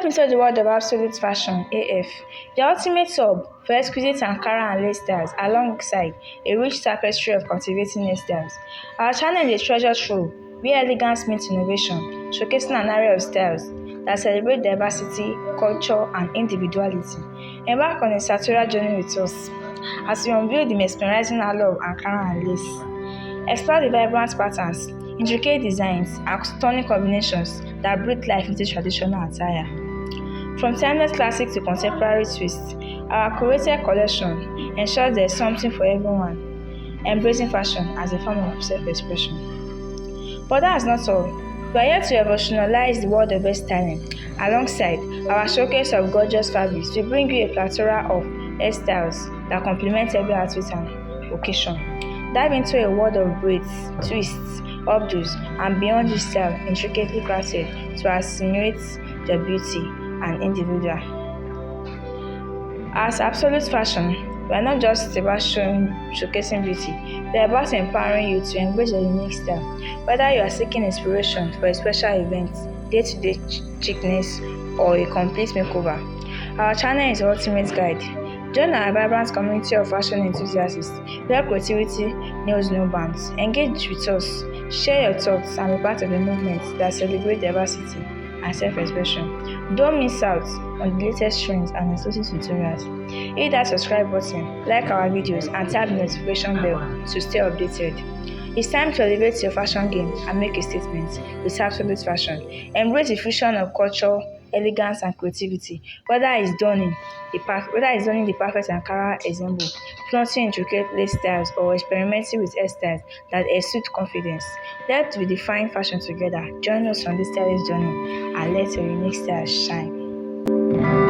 into the world of absolute fashion (AF), the ultimate hub for exquisite Ankara and lace styles alongside a rich tapestry of captivating hairstyles. Our channel is a treasure trove where elegance meets innovation, showcasing an array of styles that celebrate diversity, culture, and individuality. Embark on a sartorial journey with us as we unveil the mesmerizing allure of Ankara and lace. Explore the vibrant patterns, intricate designs, and stunning combinations that breathe life into traditional attire. From timeless classics to contemporary twists, our curated collection ensures there's something for everyone, embracing fashion as a form of self-expression. But that's not all. We are here to revolutionize the world of hairstyling. Alongside our showcase of gorgeous fabrics, we bring you a plethora of hairstyles that complement every outfit and occasion. Dive into a world of braids, twists, updos, and beyond this style intricately crafted to accentuate their beauty and individual. As absolute fashion, we are not just about showcasing beauty, we are about empowering you to embrace your unique style. Whether you are seeking inspiration for a special event, day-to-day chicness, or a complete makeover, our channel is the ultimate guide. Join our vibrant community of fashion enthusiasts where creativity knows no bounds. Engage with us, share your thoughts, and be part of a movement that celebrates diversity and self-expression. Don't miss out on the latest trends and exclusive tutorials. Hit that subscribe button, like our videos, and tap the notification bell to stay updated. It's time to elevate your fashion game and make a statement with absolute fashion. Embrace the fusion of culture, elegance, and creativity. Whether it's donning the perfect Ankara ensemble, flaunting intricate lace styles, or experimenting with hairstyles that exude confidence, let's redefine fashion together. Join us on this stylish journey and let your unique style shine.